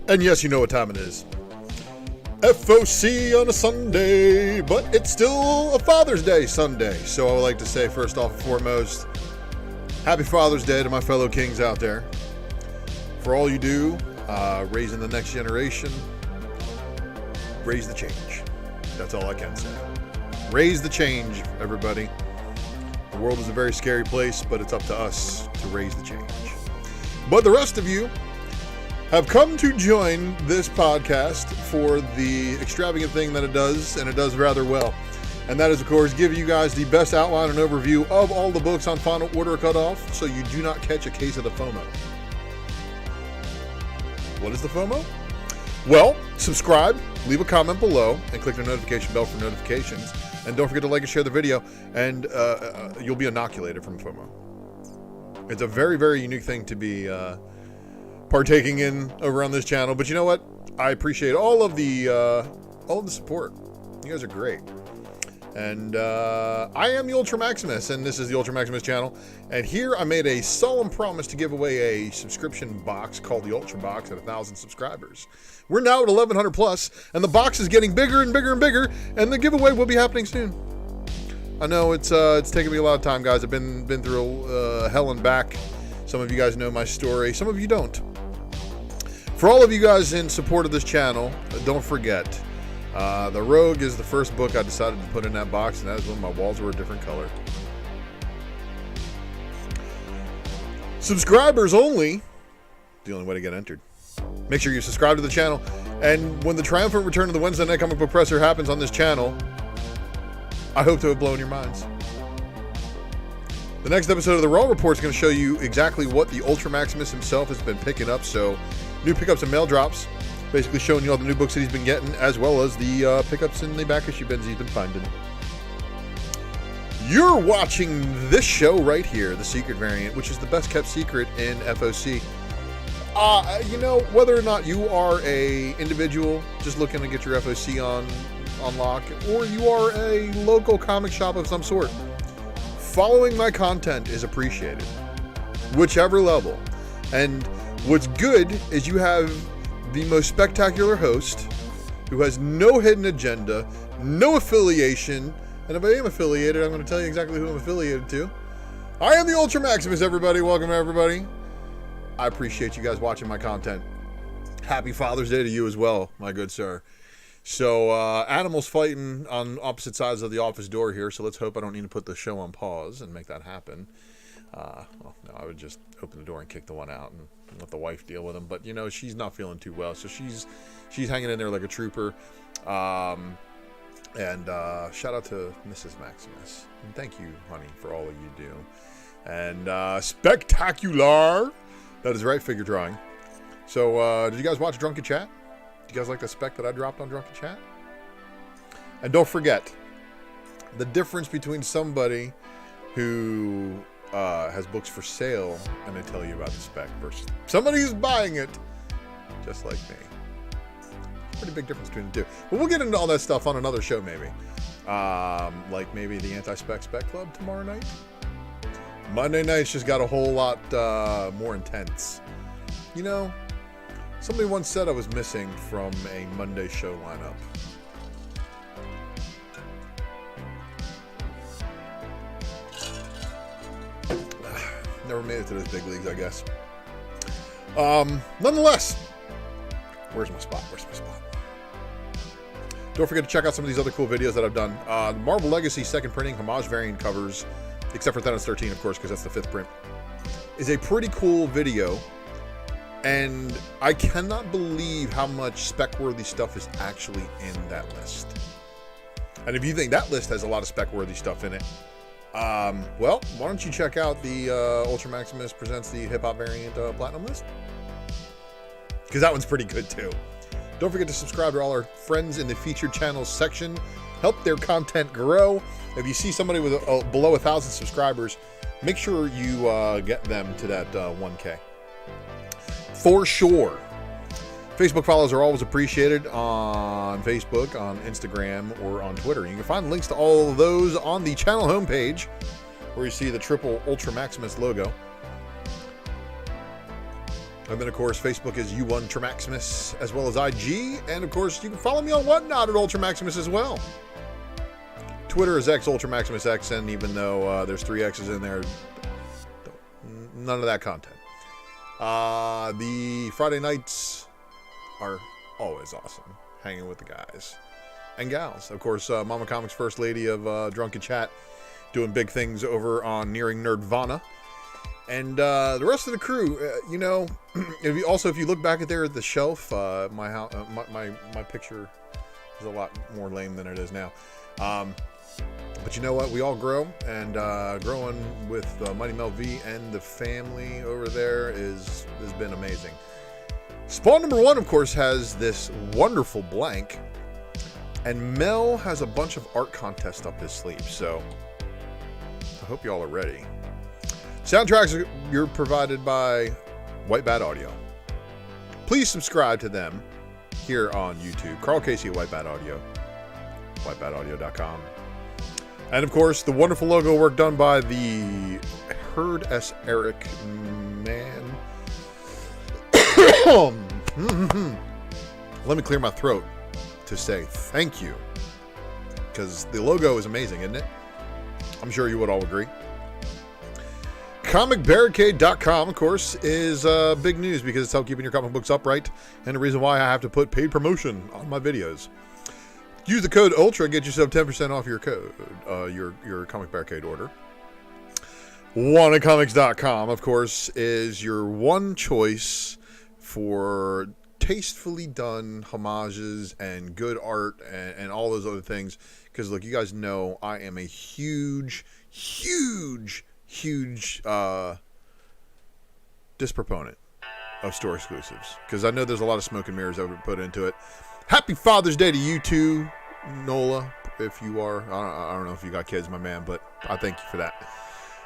And yes, you know what time it is. FOC on a Sunday, but it's still a Father's Day Sunday. So I would like to say, first off and foremost, Happy Father's Day to my fellow kings out there. For all you do, raising the next generation, raise the change. That's all I can say. Raise the change, everybody. The world is a very scary place, but it's up to us to raise the change. But the rest of you have come to join this podcast for the extravagant thing that it does, and it does rather well. And that is, of course, give you guys the best outline and overview of all the books on final order cutoff, so you do not catch a case of the FOMO. What is the FOMO? Well, subscribe, leave a comment below, and click the notification bell for notifications. And don't forget to like and share the video, and you'll be inoculated from FOMO. It's a very, very unique thing to be partaking in over on this channel, but you know what? I appreciate all of the support. You guys are great. And I am the ULTRAMAXIMUS, and this is the ULTRAMAXIMUS channel. And here I made a solemn promise to give away a subscription box called the Ultra Box at 1,000 subscribers. We're now at 1,100 plus, and the box is getting bigger and bigger and bigger, and the giveaway will be happening soon. I know it's taken me a lot of time, guys. I've been through hell and back. Some of you guys know my story. Some of you don't. For all of you guys in support of this channel, don't forget, The Rogue is the first book I decided to put in that box, and that is when my walls were a different color. Subscribers only, the only way to get entered. Make sure you subscribe to the channel, and when the triumphant return of the Wednesday Night Comic Book Presser happens on this channel, I hope to have blown your minds. The next episode of the Raw Report is going to show you exactly what the ULTRAMAXIMUS himself has been picking up, so new pickups and mail drops, basically showing you all the new books that he's been getting, as well as the pickups in the back issue bins he's been finding. You're watching this show right here, the secret variant, which is the best kept secret in FOC. You know, whether or not you are a individual just looking to get your FOC on lock, or you are a local comic shop of some sort, following my content is appreciated, whichever level. And what's good is you have the most spectacular host who has no hidden agenda, no affiliation, and if I am affiliated, I'm going to tell you exactly who I'm affiliated to. I am the ULTRAMAXIMUS, everybody. Welcome, everybody. I appreciate you guys watching my content. Happy Father's Day to you as well, my good sir. So, animals fighting on opposite sides of the office door here, so let's hope I don't need to put the show on pause and make that happen. Well, no, I would just open the door and kick the one out and let the wife deal with him. But, you know, she's not feeling too well, so she's hanging in there like a trooper. And shout out to Mrs. Maximus. And thank you, honey, for all that you do. And spectacular. That is right, figure drawing. So, did you guys watch Drunken Chat? Do you guys like the spec that I dropped on Drunken Chat? And don't forget, the difference between somebody who has books for sale and they tell you about the spec versus somebody who's buying it, just like me. Pretty big difference between the two. But we'll get into all that stuff on another show, maybe. Like maybe the Anti-Spec Spec Club tomorrow night. Monday nights just got a whole lot more intense. You know, somebody once said I was missing from a Monday show lineup. Never made it to those big leagues, I guess. Nonetheless, where's my spot? Don't forget to check out some of these other cool videos that I've done. Marvel Legacy second printing homage variant covers, except for Thanos 13, of course, because that's the 5th print, is a pretty cool video. And I cannot believe how much spec-worthy stuff is actually in that list. And if you think that list has a lot of spec-worthy stuff in it, well, why don't you check out the ULTRAMAXIMUS Presents the Hip Hop Variant Platinum list? Because that one's pretty good too. Don't forget to subscribe to all our friends in the featured channels section. Help their content grow. If you see somebody with below 1,000 subscribers, make sure you get them to that 1K. For sure. Facebook follows are always appreciated on Facebook, on Instagram, or on Twitter. You can find links to all of those on the channel homepage, where you see the triple ULTRAMAXIMUS logo. And then, of course, Facebook is ULTRAMAXIMUS, as well as IG. And, of course, you can follow me on Whatnot at ULTRAMAXIMUS as well. Twitter is ULTRAMAXIMUSX, and even though there's 3 X's in there, none of that content. The Friday nights are always awesome, hanging with the guys and gals. Of course, Mama Comics, First Lady of Drunken Chat, doing big things over on Nearing Nerdvana. And the rest of the crew, you know, if you look back at there at the shelf, my picture is a lot more lame than it is now. But you know what? We all grow, and growing with Mighty Mel V and the family over there has been amazing. Spawn number 1, of course, has this wonderful blank, and Mel has a bunch of art contests up his sleeve, so I hope y'all are ready. Soundtracks you're provided by White Bat Audio. Please subscribe to them here on YouTube. Carl Casey at White Bat Audio, whitebataudio.com. And of course, the wonderful logo work done by the Herd S. Eric man. Let me clear my throat to say thank you, because the logo is amazing, isn't it? I'm sure you would all agree. ComicBarricade.com, of course, is big news because it's helped keeping your comic books upright, and the reason why I have to put paid promotion on my videos. Use the code ULTRA, get yourself 10% off your code, your Comic Barricade order. WannaComics.com, of course, is your one choice for tastefully done homages and good art and all those other things. Because, look, you guys know I am a huge disproponent of store exclusives. Because I know there's a lot of smoke and mirrors that would put into it. Happy Father's Day to you too, Nola, if you are. I don't know if you got kids, my man, but I thank you for that.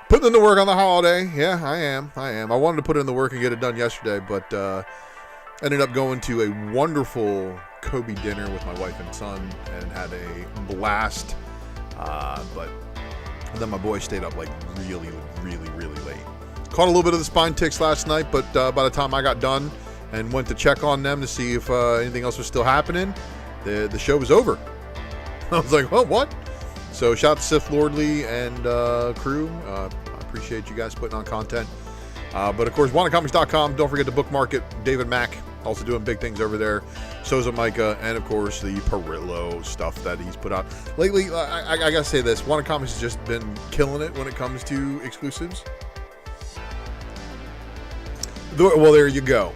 Putting in the work on the holiday. Yeah, I am. I wanted to put in the work and get it done yesterday, but ended up going to a wonderful Kobe dinner with my wife and son and had a blast. But then my boy stayed up like really late. Caught a little bit of the spine ticks last night, but by the time I got done and went to check on them to see if anything else was still happening, the show was over. I was like, oh, what? So shout out to Sith Lordly and crew. I appreciate you guys putting on content. But of course, WannaComics.com. Don't forget to bookmark it. David Mack also doing big things over there. So's Micah, and of course the Perillo stuff that he's put out lately. I gotta say this: Wanna Comics has just been killing it when it comes to exclusives. Well, there you go.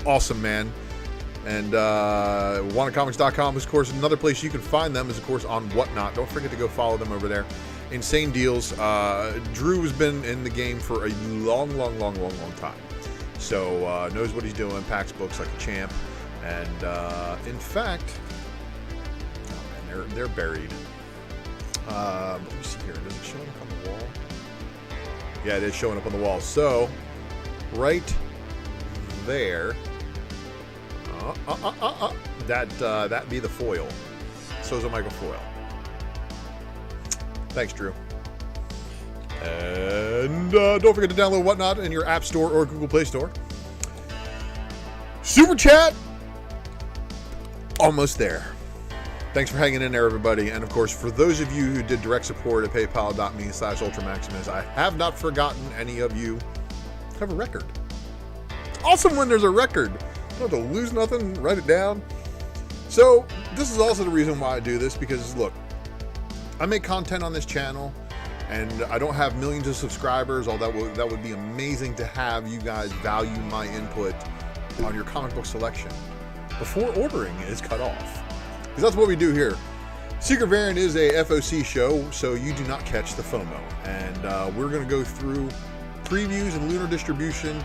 Awesome, man. And WannaComics.com is, of course, another place you can find them is, of course, on Whatnot. Don't forget to go follow them over there. Insane deals. Drew has been in the game for a long time. So knows what he's doing. Packs books like a champ. And in fact, oh man, they're buried. Let me see here. Does it show up on the wall? Yeah, it is showing up on the wall. So right there. That be the foil. So's a Michael foil. Thanks, Drew. And don't forget to download Whatnot in your App Store or Google Play Store. Super Chat! Almost there. Thanks for hanging in there, everybody. And, of course, for those of you who did direct support at paypal.me/UltraMaximus, I have not forgotten any of you have a record. It's awesome when there's a record. You don't have to lose nothing, write it down. So, this is also the reason why I do this, because, look, I make content on this channel, and I don't have millions of subscribers, although that would be amazing to have you guys value my input on your comic book selection before ordering is cut off. Because that's what we do here. Secret Variant is a FOC show, so you do not catch the FOMO. And we're going to go through previews and Lunar distribution.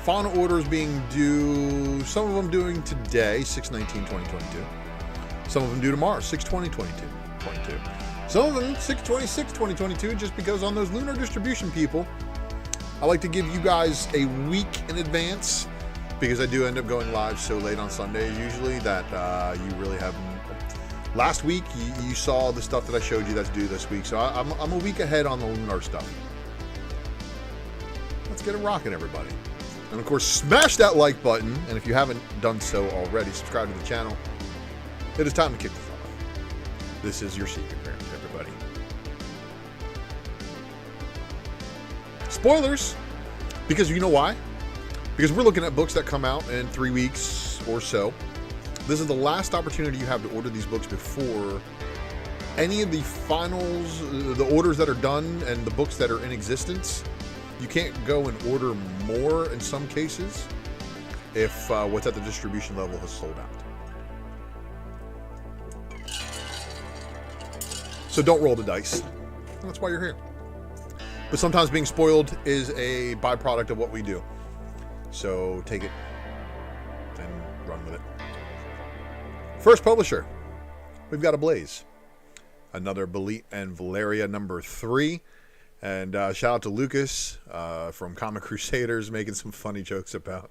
Final orders being due, some of them doing today, 6/19/2022. Some of them due tomorrow, 6/20/2022. Some of them 6/26/2022, just because on those Lunar distribution people, I like to give you guys a week in advance, because I do end up going live so late on Sundays usually that you really haven't. Last week, you saw the stuff that I showed you that's due this week, so I'm a week ahead on the Lunar stuff. Let's get it rocking, everybody. And of course, smash that like button. And if you haven't done so already, subscribe to the channel. It is time to kick this off. This is your secret variant, everybody. Spoilers, because you know why? Because we're looking at books that come out in 3 weeks or so. This is the last opportunity you have to order these books before any of the finals, the orders that are done, and the books that are in existence. You can't go and order more in some cases if what's at the distribution level has sold out. So don't roll the dice. That's why you're here. But sometimes being spoiled is a byproduct of what we do. So take it and run with it. First publisher, we've got Ablaze. Another Belit and Valeria number 3. And shout out to Lucas from Comic Crusaders making some funny jokes about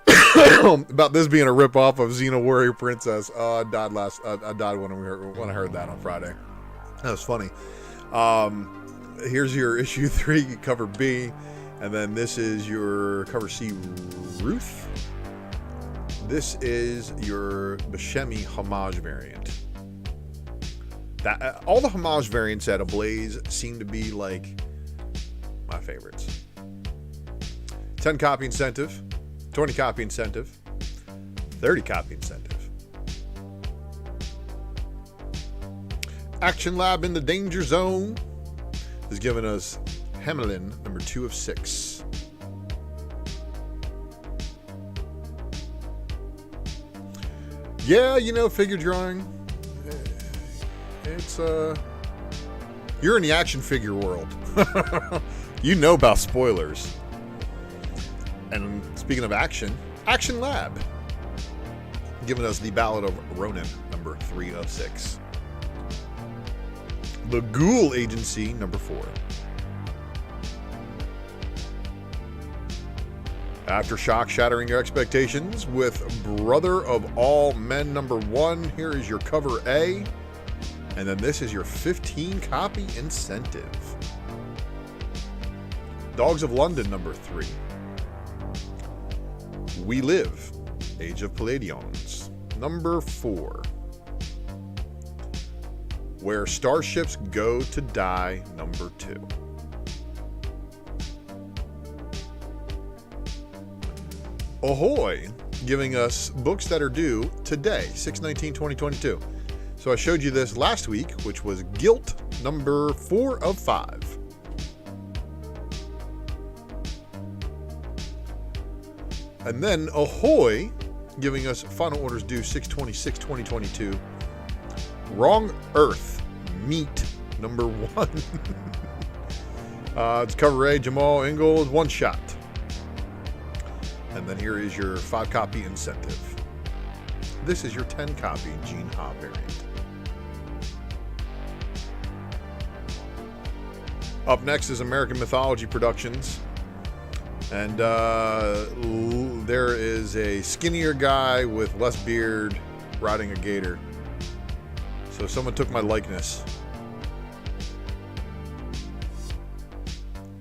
about this being a ripoff of Xena Warrior Princess. Oh, I died when I heard that on Friday. That was funny. Here's your issue 3 cover B, and then this is your cover C, Ruth. This is your Buscemi homage variant. That all the homage variants at Ablaze seem to be like my favorites. 10 copy incentive, 20 copy incentive, 30 copy incentive. Action Lab in the Danger Zone has given us Hamelin number 2 of 6. Yeah, you know, figure drawing. It's you're in the action figure world. You know about spoilers. And speaking of action, Action Lab giving us the Ballad of Ronin number 3 of 6. The Ghoul Agency number 4. Aftershock shattering your expectations with Brother of All Men number 1. Here is your cover A. And then this is your 15 copy incentive. Dogs of London number 3. We Live, Age of Palladions number 4. Where Starships Go to Die number 2. Ahoy, giving us books that are due today, 6/19/2022. So I showed you this last week, which was Guilt number 4 of 5. And then Ahoy, giving us final orders due 6/26/2022. Wrong Earth, Meat number 1. It's cover A, Jamal Ingalls, one shot. And then here is your 5 copy incentive. This is your 10 copy Gene Ha variant. Up next is American Mythology Productions. And there is a skinnier guy with less beard riding a gator. So someone took my likeness.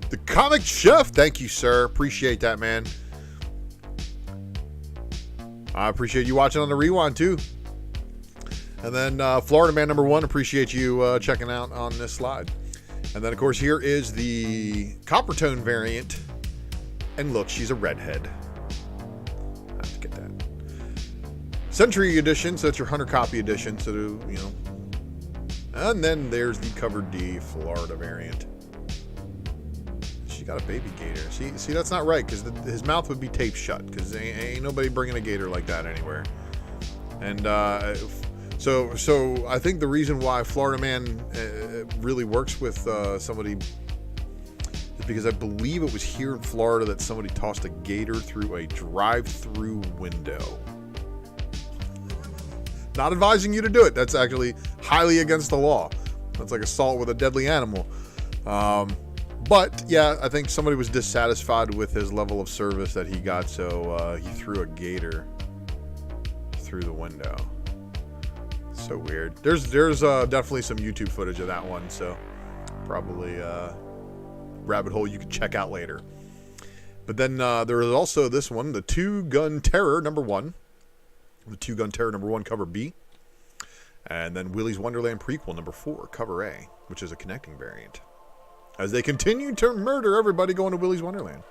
The Comic Chef, thank you, sir. Appreciate that, man. I appreciate you watching on the rewind, too. And then Florida Man number 1, appreciate you checking out on this slide. And then, of course, here is the Coppertone variant. And look, she's a redhead. I have to get that. Century edition, so it's your 100 copy edition. So, you know. And then there's the cover D Florida variant. She got a baby gator. See, that's not right, because his mouth would be taped shut, because ain't nobody bringing a gator like that anywhere. And so I think the reason why Florida Man really works with somebody is because I believe it was here in Florida that somebody tossed a gator through a drive-through window. Not advising you to do it. That's actually highly against the law. That's like assault with a deadly animal. But yeah, I think somebody was dissatisfied with his level of service that he got, so he threw a gator through the window. So weird. There's definitely some YouTube footage of that one, so probably rabbit hole you can check out later. But then there is also this one, the Two Gun Terror #1. The Two Gun Terror #1, cover B. And then Willy's Wonderland prequel #4, cover A, which is a connecting variant. As they continue to murder everybody going to Willy's Wonderland.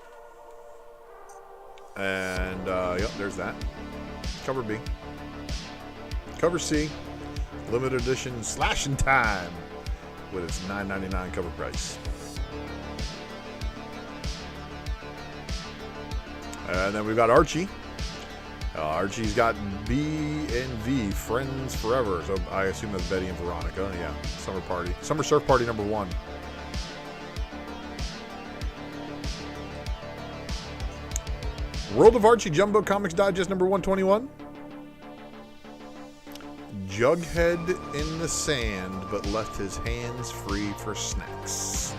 And, yep, there's that. Cover B. Cover C. Limited edition Slashing Time with its $9.99 cover price. And then we've got Archie. Archie's got B and V, Friends Forever. So I assume that's Betty and Veronica. Yeah, Summer Surf Party #1. World of Archie Jumbo Comics Digest #121. Jughead in the sand, but left his hands free for snacks.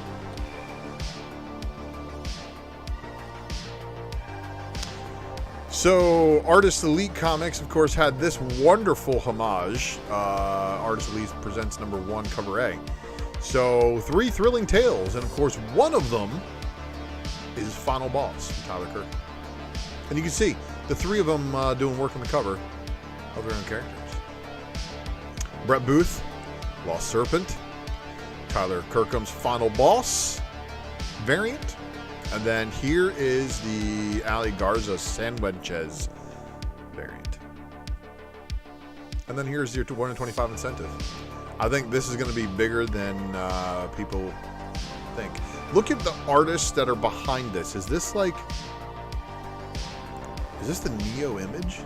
So, Artist Elite Comics, of course, had this wonderful homage. Artist Elite presents #1, cover A. So, 3 thrilling tales, and of course, one of them is Final Boss from Tyler Kirk. And you can see the 3 of them doing work on the cover of their own characters. Brett Booth, Lost Serpent, Tyler Kirkham's Final Boss variant, and then here is the Ali Garza Sanchez variant. And then here's your 1 in 25 incentive. I think this is going to be bigger than people think. Look at the artists that are behind this. Is this the Neo image?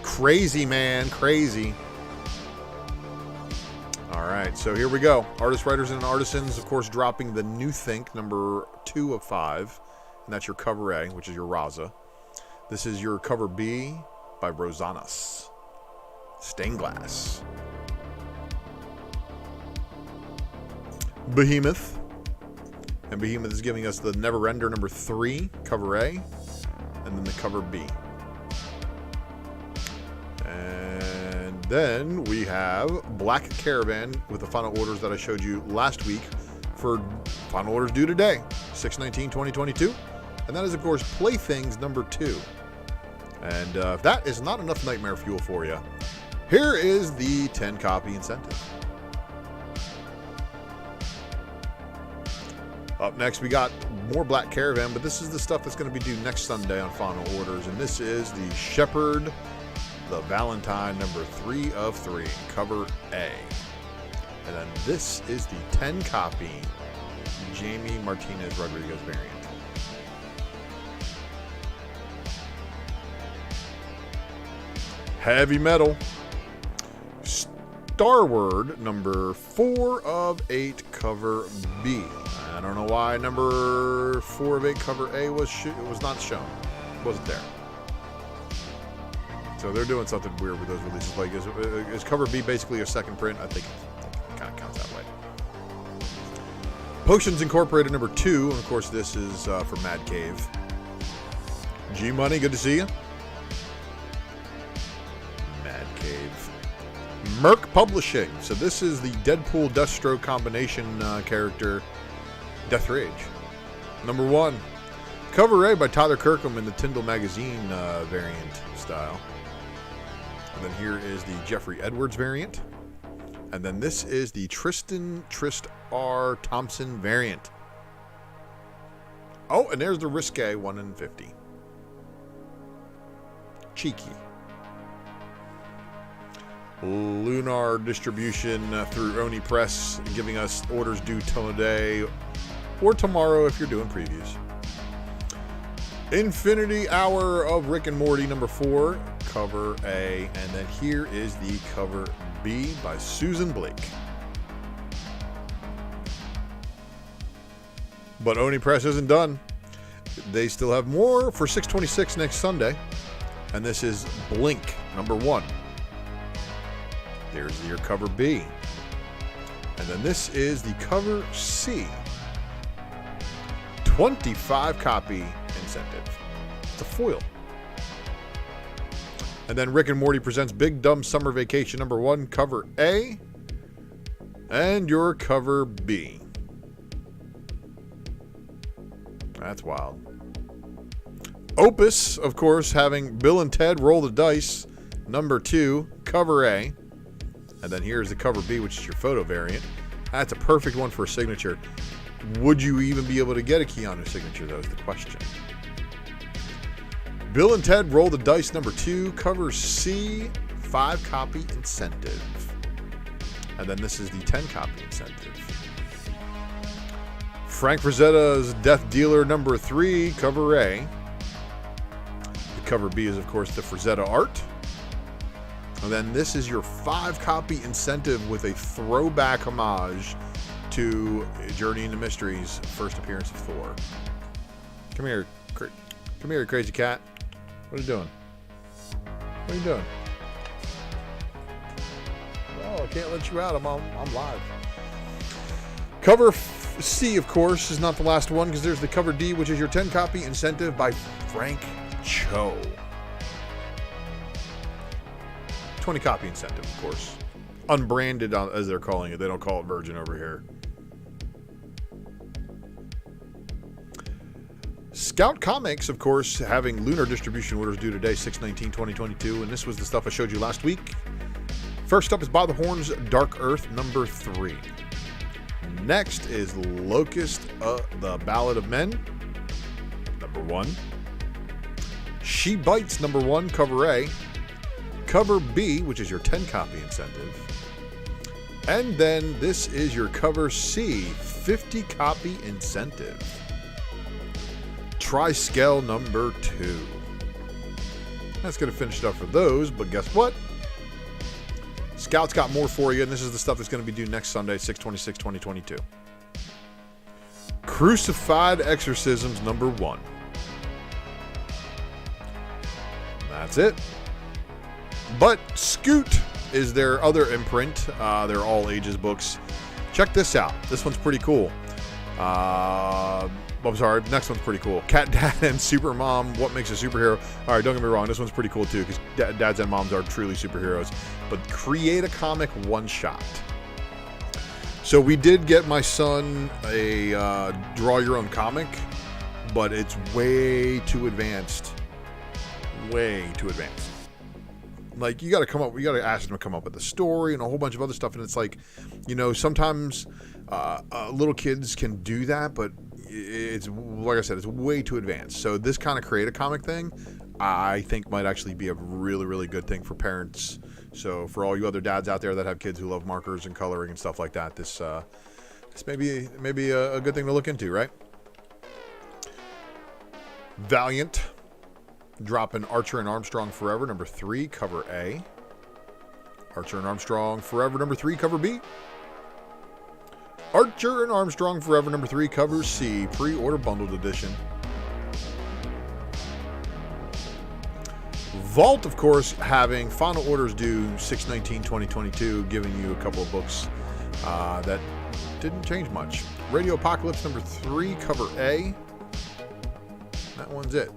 Crazy, man. Crazy. All right, so here we go. Artists, Writers, and Artisans, of course, dropping the New Think #2 of 5. And that's your cover A, which is your Raza. This is your cover B by Rosanas. Stained Glass. Behemoth. And Behemoth is giving us the Neverender #3, cover A. And then the cover B. And then we have Black Caravan with the final orders that I showed you last week for final orders due today, 6/19/2022. And that is, of course, Playthings #2. And if that is not enough nightmare fuel for you, here is the 10-copy incentive. Up next, we got more Black Caravan, but this is the stuff that's going to be due next Sunday on final orders. And this is the Shepherd, the Valentine #3 of 3, cover A. And then this is the 10-copy Jamie Martinez Rodriguez variant. Heavy Metal. Starward #4 of 8, cover B. I don't know why #4 of 8, cover A was not shown. It wasn't there. So they're doing something weird with those releases. Like, is cover B basically a second print? I think it kind of counts that way. Potions Incorporated #2, and of course this is for Mad Cave. G Money, good to see you. Mad Cave. Merc Publishing. So this is the Deadpool Deathstroke combination character, Death Rage. #1. Cover A by Tyler Kirkham in the Tyndall Magazine variant style. And then here is the Jeffrey Edwards variant. And then this is the Trist R. Thompson variant. Oh, and there's the Risque 1 in 50. Cheeky. Lunar distribution through Oni Press, giving us orders due today or tomorrow if you're doing previews. Infinity Hour of Rick and Morty #4, cover A, and then here is the cover B by Susan Blake. But Oni Press isn't done. They still have more for 6/26 next Sunday, and this is Blink #1. There's your cover B. And then this is the cover C. 25-copy incentive. It's a foil. And then Rick and Morty presents Big Dumb Summer Vacation #1, cover A. And your cover B. That's wild. Opus, of course, having Bill and Ted Roll the Dice, number 2, cover A. And then here's the cover B, which is your photo variant. That's a perfect one for a signature. Would you even be able to get a Keanu signature, though, is the question. Bill and Ted Roll the Dice, number 2, cover C, 5-copy incentive. And then this is the 10-copy incentive. Frank Frazetta's Death Dealer, number 3, cover A. The cover B is, of course, the Frazetta art. And then this is your 5-copy incentive with a throwback homage to Journey into Mystery's first appearance of Thor. Come here, crazy cat. What are you doing? What are you doing? Oh, I can't let you out. I'm live. Cover C, of course, is not the last one because there's the cover D, which is your 10-copy incentive by Frank Cho. 20-copy incentive, of course. Unbranded, as they're calling it. They don't call it Virgin over here. Scout Comics, of course, having Lunar distribution orders due today, 6/19/2022, and this was the stuff I showed you last week. First up is By the Horns, Dark Earth, number 3. Next is Locust, The Ballad of Men, number 1. She Bites, number 1, cover A. Cover B, which is your 10-copy incentive. And then this is your cover C, 50-copy incentive. Triscale number 2. That's going to finish it up for those, but guess what? Scout's got more for you, and this is the stuff that's going to be due next Sunday, 6/26/2022. Crucified Exorcisms number 1. That's it. But Scoot is their other imprint. They're all ages books. Check this out. This one's pretty cool. I'm sorry, next one's pretty cool. Cat Dad and Supermom, What Makes a Superhero. All right, don't get me wrong. This one's pretty cool, too, because dads and moms are truly superheroes. But create a comic one-shot. So we did get my son a draw-your-own comic, but it's way too advanced. Way too advanced. Like, you got to ask them to come up with a story and a whole bunch of other stuff. And it's like, sometimes little kids can do that, but it's, like I said, it's way too advanced. So this kind of create a comic thing, I think might actually be a really, really good thing for parents. So for all you other dads out there that have kids who love markers and coloring and stuff like that, this may be a good thing to look into, right? Valiant dropping Archer and Armstrong Forever, number 3, cover A. Archer and Armstrong Forever, number 3, cover B. Archer and Armstrong Forever, number 3, cover C, pre-order bundled edition. Vault, of course, having final orders due 6/19/2022, giving you a couple of books that didn't change much. Radio Apocalypse, number 3, cover A. That one's it.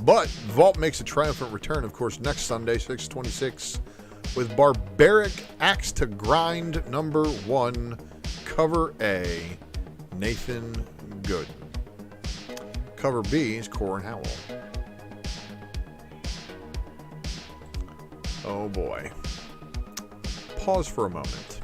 But Vault makes a triumphant return, of course, next Sunday, 6/26, with Barbaric Axe to Grind, number 1, cover A, Nathan Good. Cover B is Corin Howell. Oh boy. Pause for a moment.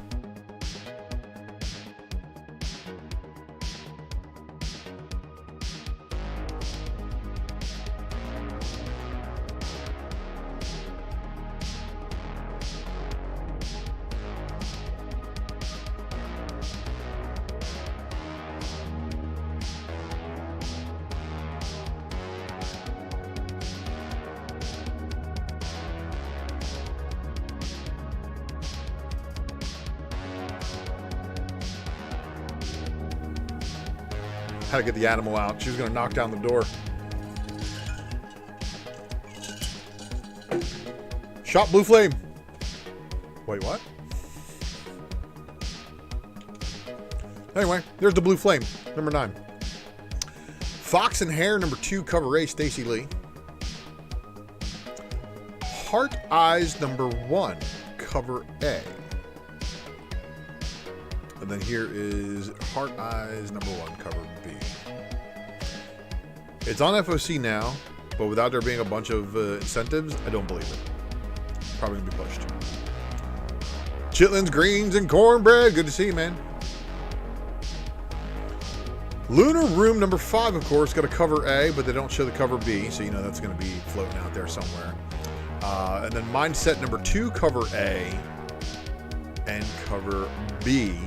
Had to get the animal out. She was going to knock down the door. Shot Blue Flame. Wait, what? Anyway, there's the Blue Flame, number 9. Fox and Hare, number 2, cover A, Stacey Lee. Heart Eyes, number 1, cover A. And then here is Heart Eyes, number 1, cover B. It's on FOC now, but without there being a bunch of incentives, I don't believe it. Probably going to be pushed. Chitlins, greens, and cornbread. Good to see you, man. Lunar room number 5, of course, got a cover A, but they don't show the cover B, so you know that's going to be floating out there somewhere. And then Mindset number 2, cover A, and cover B.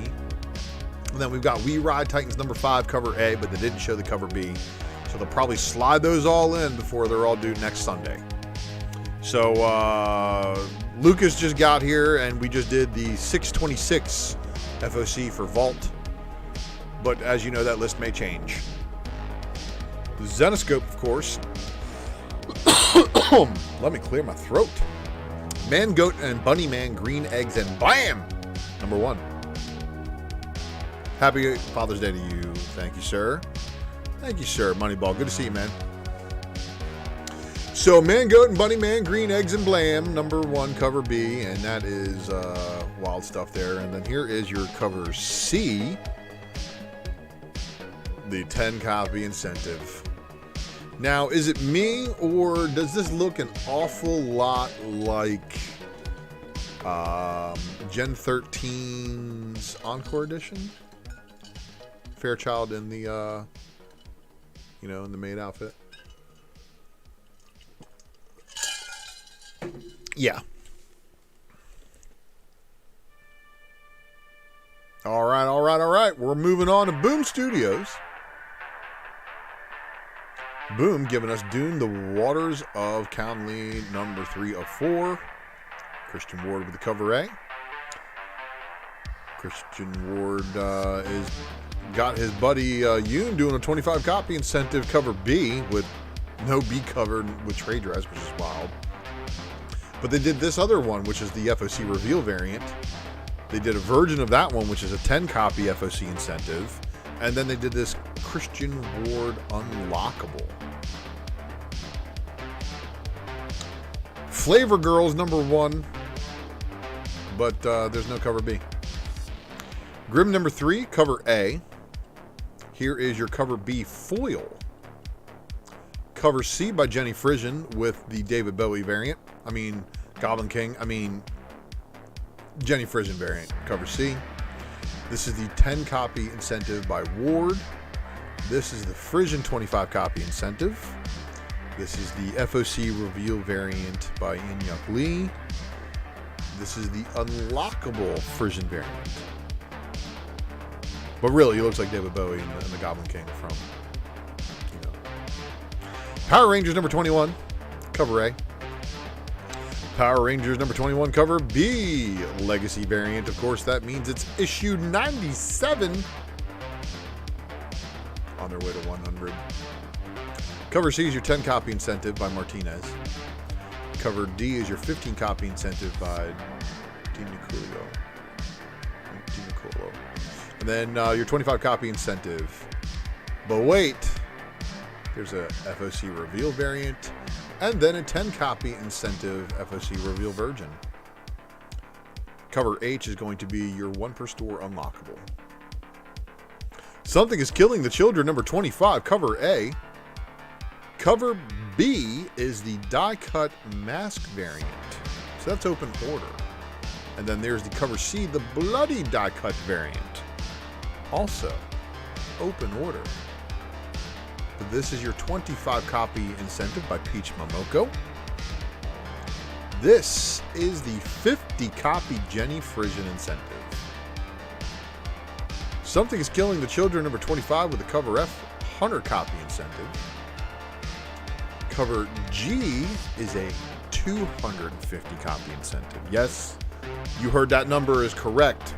And then we've got We Ride Titans number 5, cover A, but they didn't show the cover B. So they'll probably slide those all in before they're all due next Sunday. So Lucas just got here, and we just did the 626 FOC for Vault. But as you know, that list may change. The Zenoscope, of course. Let me clear my throat. Man, Goat, and Bunny Man, Green Eggs, and Blam! Number 1. Happy Father's Day to you. Thank you, sir. Thank you, sir. Moneyball. Good to see you, man. So, Man, Goat, and Bunny Man, Green Eggs, and Blam. Number 1, cover B. And that is wild stuff there. And then here is your cover C. The 10 copy incentive. Now, is it me, or does this look an awful lot like Gen 13's Encore Edition? Fairchild in the, in the maid outfit. Yeah. All right. We're moving on to Boom Studios. Boom giving us Dune, the Waters of Conley, number 3 of 4. Christian Ward with the cover A. Christian Ward is got his buddy Yoon doing a 25 copy incentive cover B with no B covered with trade dress, which is wild. But they did this other one, which is the FOC reveal variant. They did a version of that one, which is a 10 copy FOC incentive. And then they did this Christian Ward unlockable. Flavor Girls number 1, but there's no cover B. Grim number 3, cover A. Here is your cover B foil. Cover C by Jenny Frisian with the David Bowie variant. Goblin King. Jenny Frisian variant. Cover C. This is the 10 copy incentive by Ward. This is the Frisian 25 copy incentive. This is the FOC reveal variant by Inyuk Lee. This is the unlockable Frisian variant. But really, he looks like David Bowie and the Goblin King from, Power Rangers number 21, cover A. Power Rangers number 21, cover B. Legacy variant. Of course, that means it's issue 97. On their way to 100. Cover C is your 10 copy incentive by Martinez. Cover D is your 15 copy incentive by DiNicolò. And then your 25 copy incentive. But wait, there's a FOC reveal variant, and then a 10 copy incentive FOC reveal virgin. Cover H is going to be your 1 per store unlockable. Something is Killing the Children number 25, cover A. Cover B is the die cut mask variant. So that's open order. And then there's the cover C, the bloody die cut variant. Also open order. This is your 25 copy incentive by Peach Momoko. This is the 50 copy Jenny Frisian incentive. Something is Killing the Children number 25 with the cover F 100 copy incentive. Cover G is a 250 copy incentive. Yes, you heard that number is correct.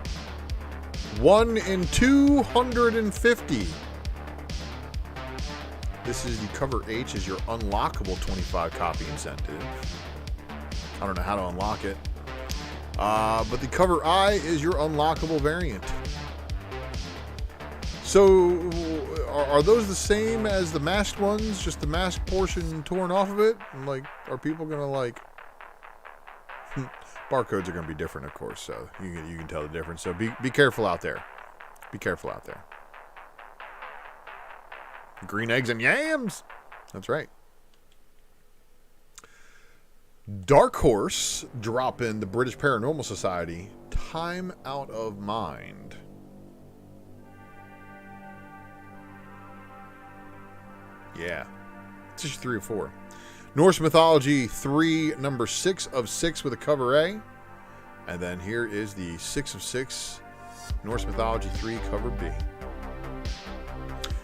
1 in 250. This is the cover H is your unlockable 25 copy incentive. I don't know how to unlock it. But the cover I is your unlockable variant. So, are those the same as the masked ones? Just the masked portion torn off of it? Like, are people gonna like? Barcodes are gonna be different, of course. So you can tell the difference. So be careful out there. Be careful out there. Green eggs and yams. That's right. Dark Horse, drop in the British Paranormal Society, Time Out of Mind. Yeah. It's issue 3 of 4. Norse Mythology 3, number 6 of 6 with a cover A. And then here is the 6 of 6 Norse Mythology 3 cover B.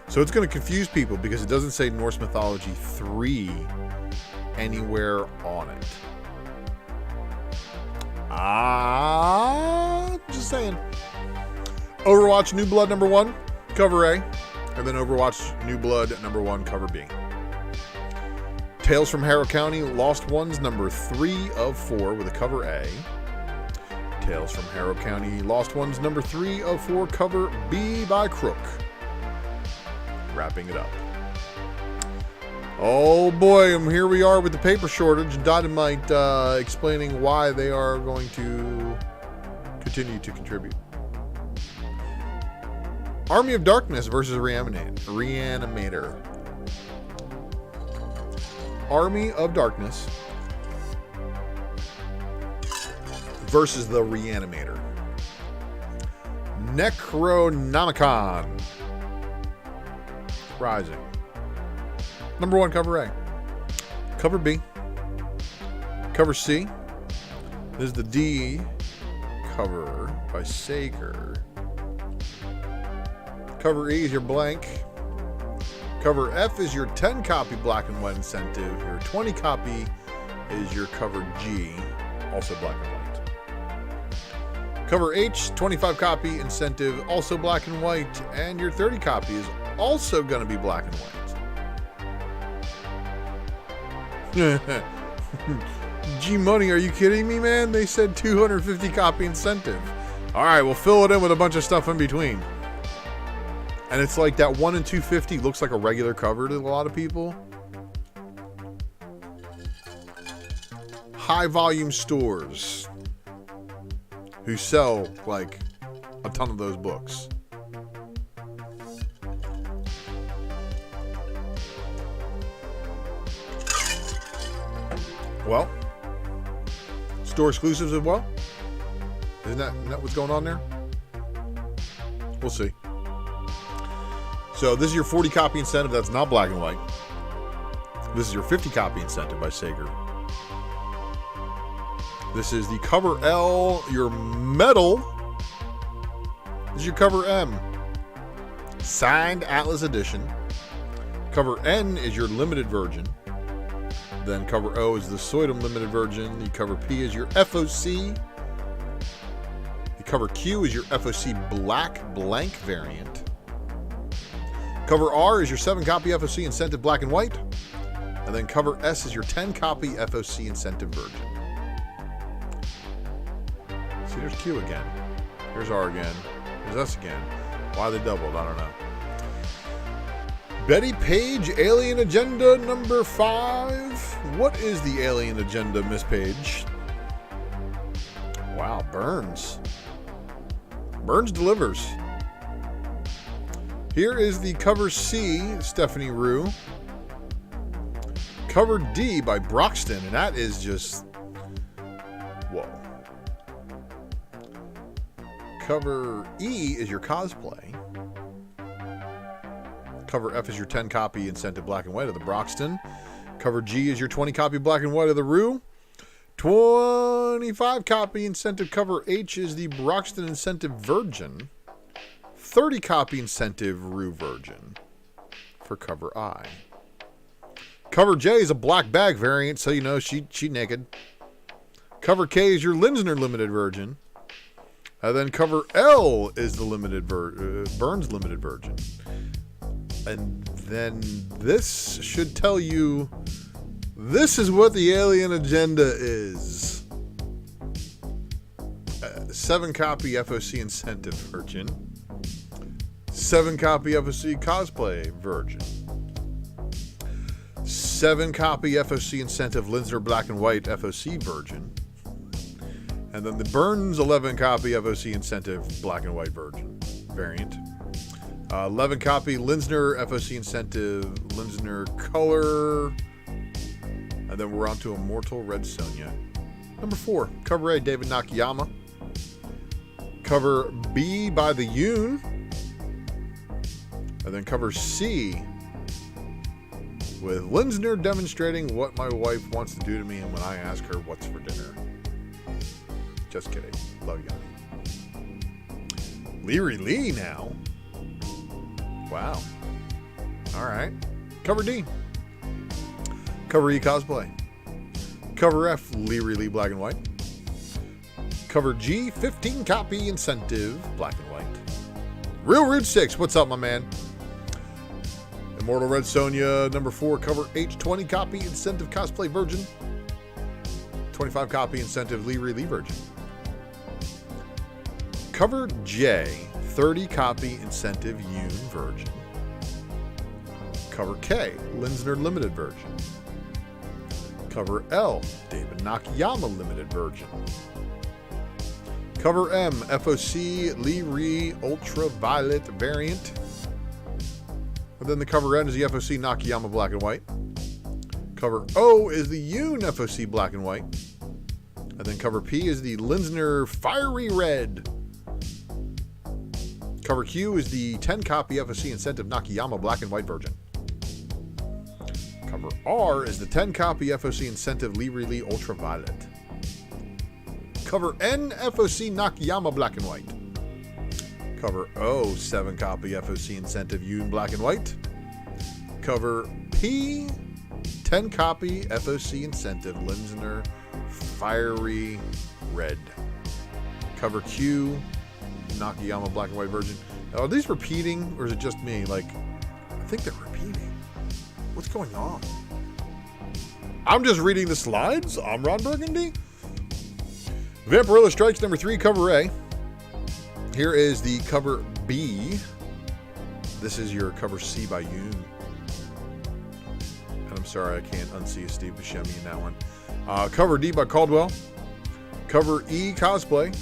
So it's going to confuse people because it doesn't say Norse Mythology 3 anywhere on it. Just saying. Overwatch New Blood number 1, cover A. And then Overwatch New Blood number 1, cover B. Tales from Harrow County, Lost Ones number 3 of 4 with a cover A. Tales from Harrow County, Lost Ones number 3 of 4, cover B by Crook. Wrapping it up. Oh boy, and here we are with the paper shortage. Dynamite explaining why they are going to continue to contribute. Army of Darkness versus Reanimator. Army of Darkness versus the Reanimator. Necronomicon Rising. Number 1, cover A. Cover B. Cover C. This is the D cover by Sager. Cover E is your blank. Cover F is your 10 copy black and white incentive. Your 20 copy is your cover G, also black and white. Cover H, 25 copy incentive, also black and white. And your 30 copy is also going to be black and white. G Money, are you kidding me, man? They said 250 copy incentive. All right, we'll fill it in with a bunch of stuff in between. And it's like that 1 in 250 looks like a regular cover to a lot of people. High volume stores who sell like a ton of those books. Well, store exclusives as well. Isn't that what's going on there? We'll see. So this is your 40 copy incentive that's not black and white. This is your 50 copy incentive by Sager. This is the cover L, your metal. This is your cover M. Signed Atlas edition. Cover N is your limited version. Then cover O is the Soydom limited version. The cover P is your FOC. The cover Q is your FOC black blank variant. Cover R is your 7 copy FOC incentive black and white. And then cover S is your 10 copy FOC incentive version. See, there's Q again. Here's R again. Here's S again. Why they doubled, I don't know. Betty Page, Alien Agenda number 5. What is the Alien Agenda, Miss Page? Wow, Burns. Burns delivers. Here is the cover C, Stephanie Rue. Cover D by Broxton, and that is just... whoa. Cover E is your cosplay. Cover F is your 10 copy incentive black and white of the Broxton. Cover G is your 20 copy black and white of the Rue. 25 copy incentive cover H is the Broxton incentive Virgin. 30 copy incentive Rue Virgin for cover I. Cover J is a black bag variant, so you know she naked. Cover K is your Linsner limited version. And then cover L is the limited Burns limited version. And then this should tell you this is what the Alien Agenda is. 7 copy FOC incentive Virgin. 7 copy FOC cosplay Virgin. 7 copy FOC incentive Linsner black and white FOC Virgin. And then the Burns 11 copy FOC incentive black and white Virgin variant. 11 copy Linsner FOC incentive, Linsner color. And then we're on to Immortal Red Sonja. Number 4, cover A, David Nakayama. Cover B by the Yoon. And then cover C with Linsner demonstrating what my wife wants to do to me and when I ask her what's for dinner. Just kidding. Love Yanni. Leary Lee now. Wow. Alright. Cover D. Cover E cosplay. Cover F, Leary Lee black and white. Cover G, 15 copy incentive, black and white. Real Rude 6, what's up, my man? Immortal Red Sonja, number 4, cover H, 20 copy incentive cosplay virgin. 25 copy incentive Leary Lee virgin. Cover J, 30 copy incentive Yoon virgin. Cover K, Linsner limited virgin. Cover L, David Nakayama limited virgin. Cover M, FOC Leary ultraviolet variant. And then the cover N is the FOC Nakayama black and white. Cover O is the Yoon FOC black and white. And then cover P is the Linsner fiery red. Cover Q is the 10 copy FOC incentive Nakayama black and white virgin. Cover R is the 10 copy FOC incentive Leary Lee ultraviolet. Cover N, FOC Nakayama black and white. Cover O, 7 copy FOC incentive Yoon black and white. Cover P, 10 copy FOC incentive Linsner fiery red. Cover Q, Nakayama black and white virgin. Now, are these repeating or is it just me? Like, I think they're repeating. What's going on? I'm just reading the slides. I'm Ron Burgundy. Vampirilla Strikes number 3, cover A. Here is the cover B. This is your cover C by Yoon. And I'm sorry, I can't unsee Steve Buscemi in that one. Cover D by Caldwell. Cover E cosplay.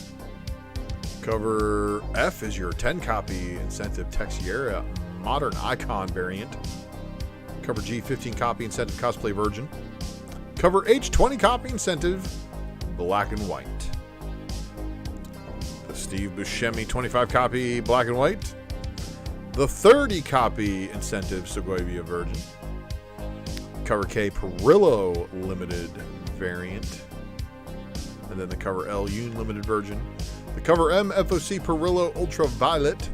Cover F is your 10 copy incentive Texiera modern icon variant. Cover G, 15 copy incentive cosplay virgin. Cover H, 20 copy incentive black and white. The Steve Buscemi 25 copy black and white. The 30 copy incentive Segovia virgin. Cover K, Perillo limited variant. And then the cover L, Yoon limited virgin. The cover M, FOC Perillo ultraviolet.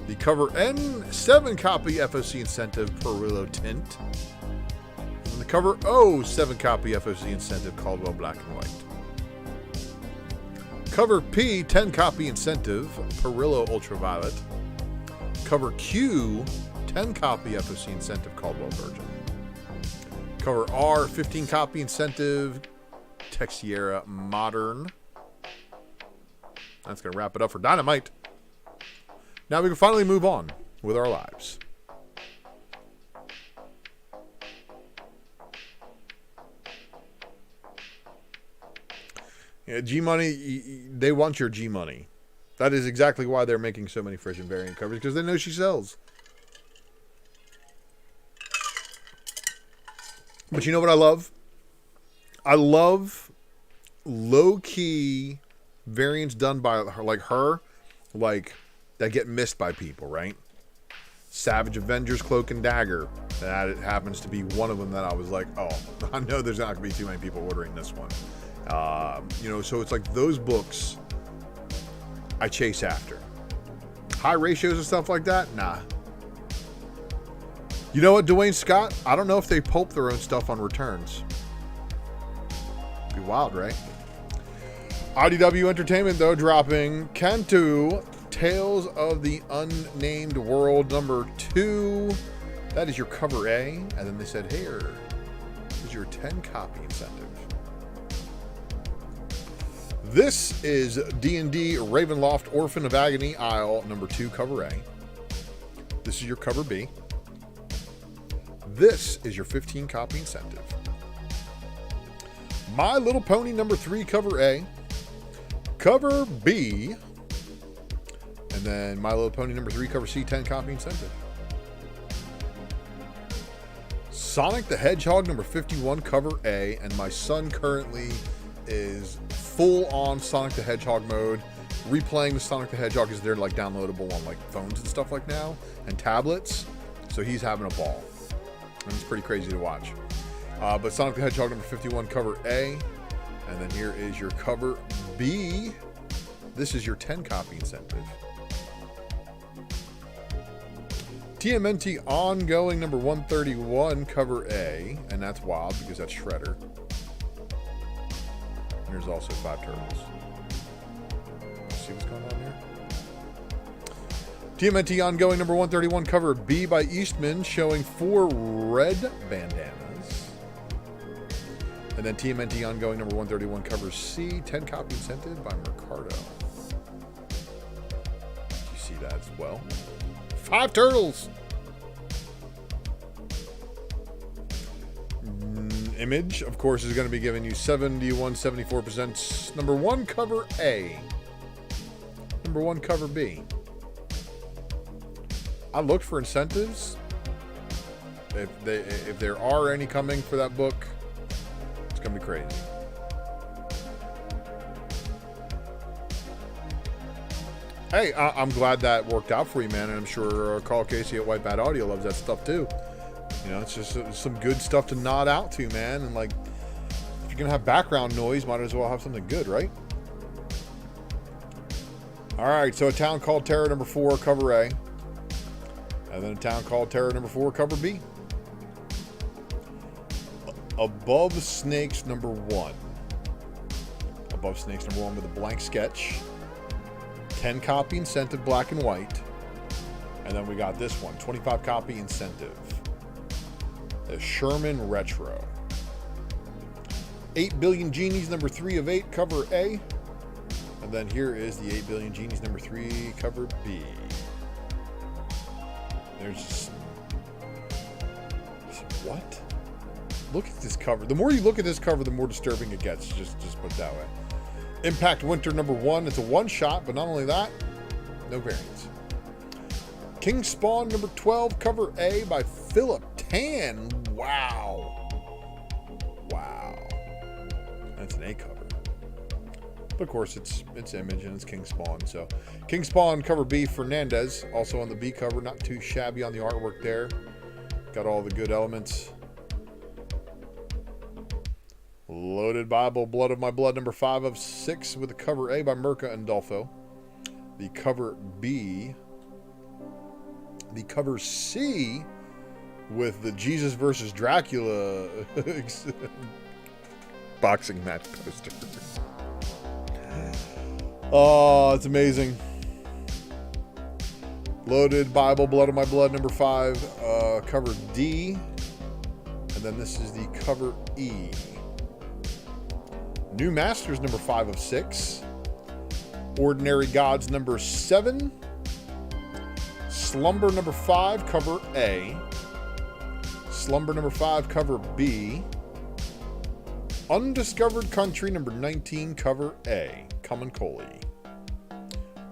The cover N, 7 copy FOC incentive Perillo tint. And the cover O, 7 copy FOC incentive Caldwell black and white. Cover P, 10 copy incentive Perillo ultraviolet. Cover Q, 10 copy FOC incentive Caldwell virgin. Cover R, 15 copy incentive Texiera modern. That's going to wrap it up for Dynamite. Now we can finally move on with our lives. Yeah, G-Money, they want your G-Money. That is exactly why they're making so many Frisian variant covers, because they know she sells. But you know what I love? I love low-key variants done by her, like that get missed by people, right? Savage Avengers Cloak and Dagger. That it happens to be one of them that I was like, oh, I know there's not going to be too many people ordering this one. So it's like those books I chase after. High ratios and stuff like that? Nah. You know what, Dwayne Scott? I don't know if they pulp their own stuff on returns. Be wild, right? IDW Entertainment, though, dropping Cantu, Tales of the Unnamed World number 2. That is your cover A. And then they said, here is your 10 copy incentive. This is D&D Ravenloft Orphan of Agony Isle number 2, cover A. This is your cover B. This is your 15 copy incentive. My Little Pony number 3, cover A. Cover B. And then My Little Pony number 3, cover C, 10 copy incentive. Sonic the Hedgehog number 51, cover A, and my son currently is full on Sonic the Hedgehog mode. Replaying the Sonic the Hedgehog is they're like downloadable on like phones and stuff like now and tablets, so he's having a ball, and it's pretty crazy to watch. But Sonic the Hedgehog number 51, cover A, and then here is your cover B. This is your 10 copy incentive. TMNT Ongoing number 131, cover A, and that's wild because that's Shredder. And there's also 5 turtles. Let's see what's going on here. TMNT Ongoing number 131, cover B by Eastman, showing 4 red bandanas. And then TMNT Ongoing number 131, cover C, 10 copy incentive by Mercado. You see that as well. 5 turtles. Image, of course, is going to be giving you 71-74%. Number 1, cover A. Number 1, cover B. I looked for incentives. If there are any coming for that book, it's going to be crazy. Hey, I'm glad that worked out for you, man, and I'm sure Carl Casey at White Bat Audio loves that stuff too. You know, it's just some good stuff to nod out to, man. And like, if you're gonna have background noise, might as well have something good, right? All right, so A Town Called Terror number 4, cover A, and then A Town Called Terror number 4, cover B. Above Snakes number 1. Above Snakes number 1 with a blank sketch. 10 copy incentive, black and white. And then we got this one, 25 copy incentive. The Sherman Retro. 8 Billion Genies number 3 of 8, cover A. And then here is the 8 Billion Genies number 3, cover B. There's some what? Look at this cover. The more you look at this cover, the more disturbing it gets. Just put it that way. Impact Winter number 1. It's a one-shot, but not only that, no variants. King Spawn number 12, cover A by Philip Tan. Wow. Wow. That's an A cover. But of course, it's Image and it's King Spawn. So King Spawn cover B, Fernandez. Also on the B cover, not too shabby on the artwork there. Got all the good elements. Loaded Bible, Blood of My Blood, number 5 of 6 with the cover A by Mirka and Dolfo. The cover B. The cover C with the Jesus versus Dracula boxing match poster. Oh, it's amazing. Loaded Bible, Blood of My Blood, number 5, cover D. And then this is the cover E. New Masters, number 5 of 6. Ordinary Gods, number 7. Slumber, number 5, cover A. Slumber, number 5, cover B. Undiscovered Country, number 19, cover A. Common Coley.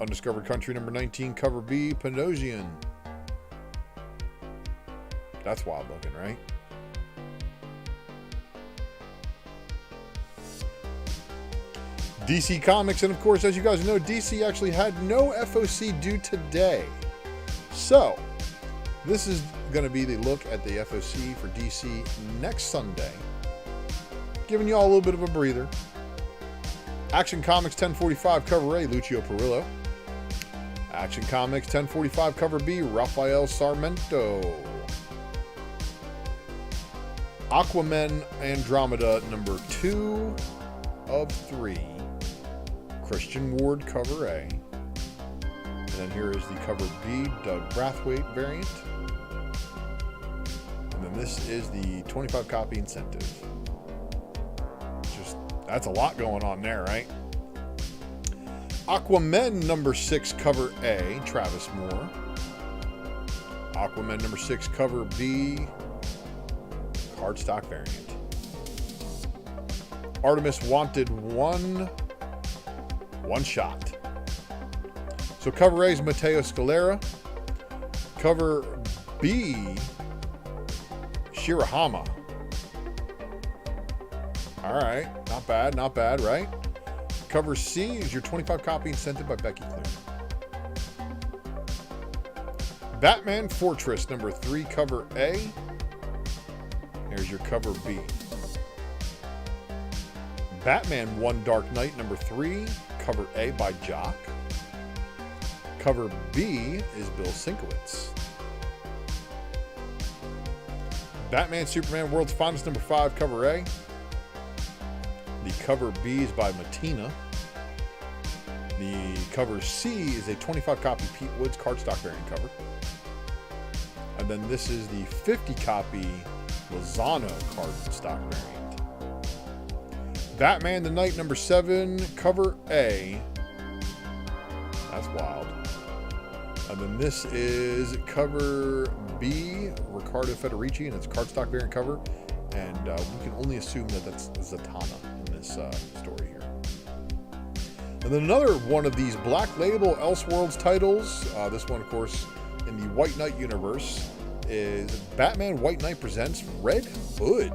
Undiscovered Country, number 19, cover B. Panosian. That's wild looking, right? DC Comics, and of course, as you guys know, DC actually had no FOC due today. So, this is going to be the look at the FOC for DC next Sunday. Giving you all a little bit of a breather. Action Comics 1045 cover A, Lucio Perillo. Action Comics 1045 cover B, Rafael Sarmento. Aquaman Andromeda number 2 of 3. Christian Ward cover A. And then here is the cover B, Doug Brathwaite variant. And then this is the 25 copy incentive. Just, that's a lot going on there, right? Aquaman number 6 cover A, Travis Moore. Aquaman number 6 cover B, cardstock variant. Artemis Wanted 1 shot. So cover A is Matteo Scalera. Cover B, Shirahama. All right, not bad, right? Cover C is your 25 copy incentive by Becky Clear. Batman Fortress number 3, cover A. Here's your cover B. Batman One Dark Knight number 3, cover A by Jock. Cover B is Bill Sienkiewicz. Batman Superman World's Finest number 5, cover A. The cover B is by Matina. The cover C is a 25 copy Pete Woods cardstock variant cover. And then this is the 50 copy Lozano cardstock variant. Batman the Knight number 7, cover A. That's wild. And then this is cover B, Riccardo Federici, and it's a cardstock variant cover. And we can only assume that that's Zatanna in this story here. And then another one of these Black Label Elseworlds titles, this one, of course, in the White Knight universe, is Batman White Knight Presents Red Hood,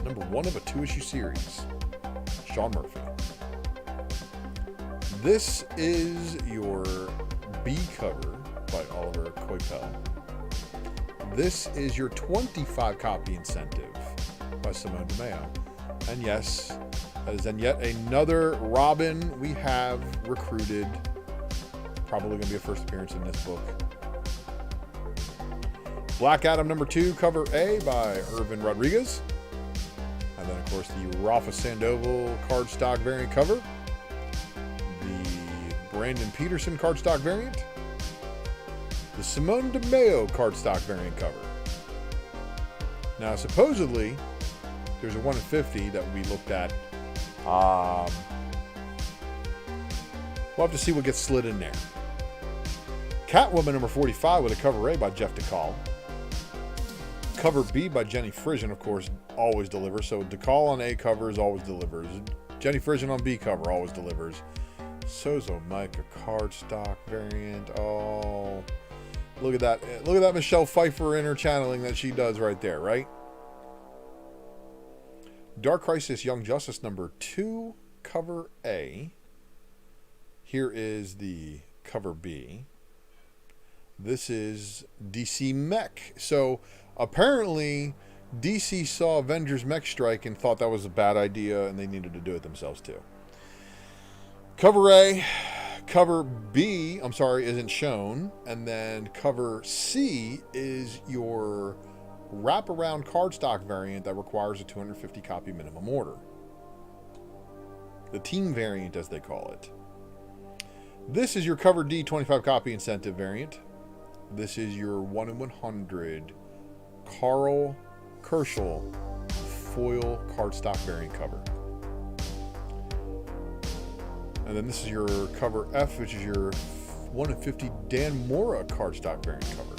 number 1 of a 2-issue series. Sean Murphy. This is your B cover by Oliver Coipel. This is your 25 copy incentive by Simone DeMeo. And yes, that is then yet another Robin we have recruited. Probably going to be a first appearance in this book. Black Adam number 2, cover A by Irvin Rodriguez. And then, of course, the Rafa Sandoval cardstock variant cover. The Brandon Peterson cardstock variant. The Simone DeMeo cardstock variant cover. Now, supposedly, there's a 1 in 50 that we looked at. We'll have to see what gets slid in there. Catwoman number 45 with a cover A by Jeff DeCall. Cover B by Jenny Frisian, of course, always delivers. So DeCall on A covers always delivers. Jenny Frisian on B cover always delivers. Sozo Micah cardstock variant. Oh, look at that. Look at that Michelle Pfeiffer inner channeling that she does right there, right? Dark Crisis Young Justice number 2, cover A. Here is the cover B. This is DC Mech. So apparently DC saw Avengers Mech Strike and thought that was a bad idea and they needed to do it themselves too. Cover A. Cover B, I'm sorry, isn't shown. And then cover C is your wraparound cardstock variant that requires a 250 copy minimum order. The team variant, as they call it. This is your cover D 25 copy incentive variant. This is your 1 in 100 Carl Kerschel foil cardstock variant cover. And then this is your cover F, which is your 1 in 50 Dan Mora cardstock variant cover.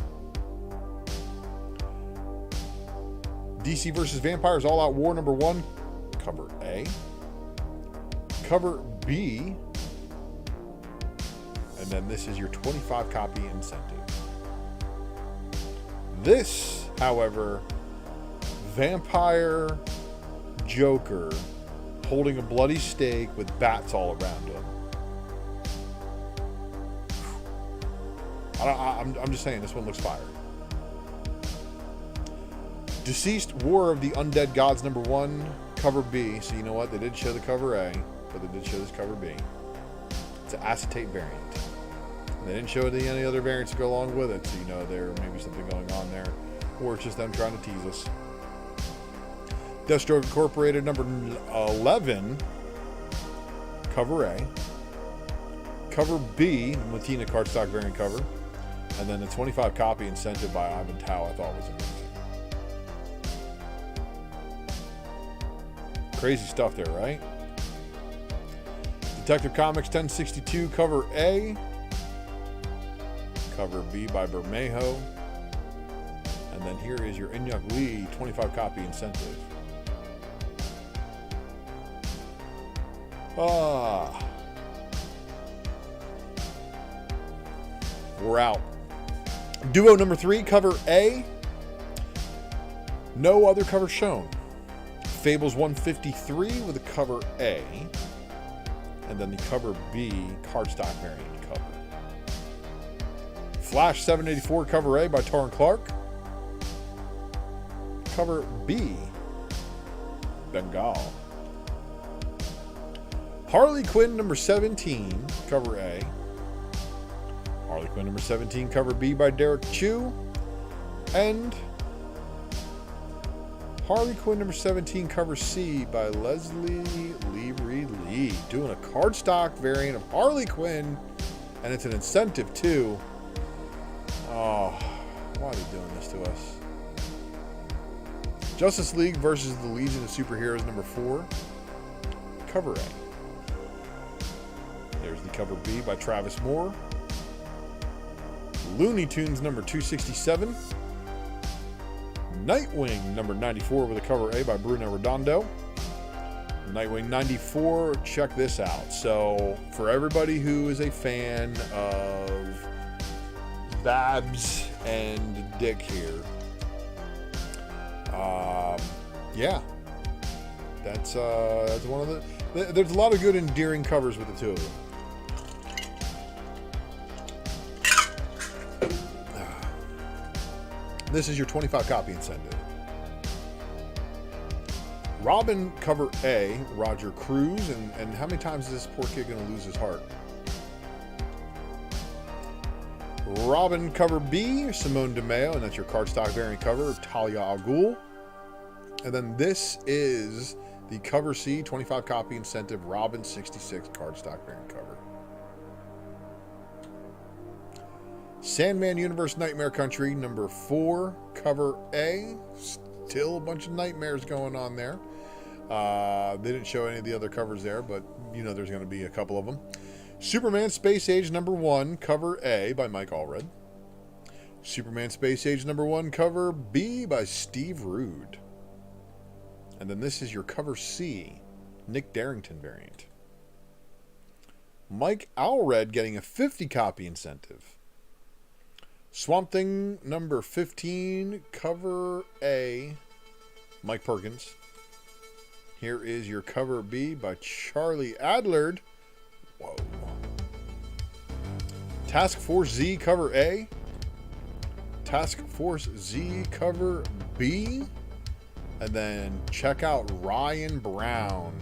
DC vs. Vampires All Out War number 1, cover A. Cover B. And then this is your 25 copy incentive. This, however, Vampire Joker holding a bloody stake with bats all around him. I'm just saying, this one looks fire. Deceased War of the Undead Gods number 1, cover B. So you know what? They did show the cover A, but they did show this cover B. It's an acetate variant. And they didn't show any other variants to go along with it, so you know there may be something going on there. Or it's just them trying to tease us. Deathstroke Incorporated number 11, cover A. Cover B, Latina cardstock variant cover. And then the 25 copy incentive by Ivan Tao I thought was amazing. Crazy stuff there, right? Detective Comics 1062, cover A. Cover B by Bermejo. And then here is your Inyuk Lee 25 copy incentive. We're out. Duo number 3, cover A. No other cover shown. Fables 153 with a cover A. And then the cover B, cardstock variant cover. Flash 784 cover A by Torrin Clark. Cover B, Bengal. Harley Quinn number 17, cover A. Harley Quinn number 17, cover B by Derek Chu. And Harley Quinn number 17, cover C by Leslie Lee. Doing a cardstock variant of Harley Quinn, and it's an incentive too. Oh, why are they doing this to us? Justice League versus the Legion of Superheroes number 4, cover A. There's the cover B by Travis Moore. Looney Tunes number 267. Nightwing number 94 with a cover A by Bruno Redondo. Nightwing 94, check this out. So, for everybody who is a fan of Babs and Dick here, yeah, that's one of the. There's a lot of good, endearing covers with the two of them. This is your 25 copy incentive. Robin cover A, Roger Cruz, and how many times is this poor kid going to lose his heart? Robin cover B, Simone DeMeo, and that's your cardstock variant cover, Talia al Ghul. And then this is the cover C, 25 copy incentive, Robin 66 cardstock variant cover. Sandman Universe Nightmare Country number 4, cover A. Still a bunch of nightmares going on there. They didn't show any of the other covers there, but you know there's going to be a couple of them. Superman Space Age number 1, cover A by Mike Allred. Superman Space Age number 1, cover B by Steve Rude. And then this is your cover C, Nick Darrington variant. Mike Allred getting a 50 copy incentive. Swamp Thing number 15, cover A, Mike Perkins. Here is your cover B by Charlie Adlard. Whoa. Task Force Z cover A. Task Force Z cover B. And then check out Ryan Brown.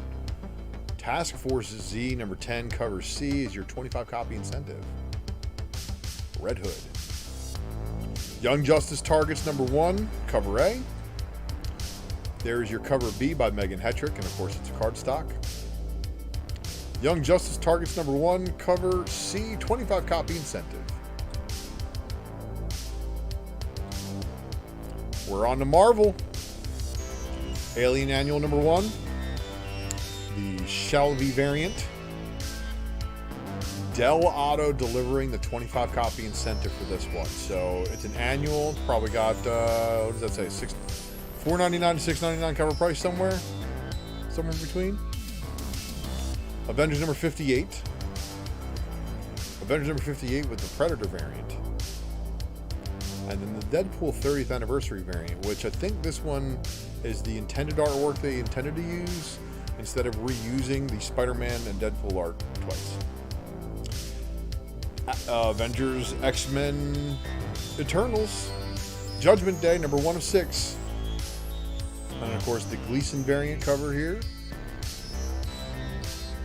Task Force Z number 10 cover C is your 25 copy incentive. Red Hood. Young Justice Targets number 1, cover A. There is your cover B by Megan Hetrick, and of course it's a cardstock. Young Justice Targets number 1, cover C, 25 copy incentive. We're on to Marvel. Alien Annual number 1, the Shelby variant. Del Auto delivering the 25 copy incentive for this one. So it's an annual. Probably got what does that say? $4.99 to $6.99 cover price somewhere in between. Avengers number 58. Avengers number 58 with the Predator variant. And then the Deadpool 30th anniversary variant, which I think this one is the intended artwork they intended to use instead of reusing the Spider-Man and Deadpool art twice. Avengers, X-Men, Eternals, Judgment Day, number 1 of 6. And of course the Gleason variant cover here.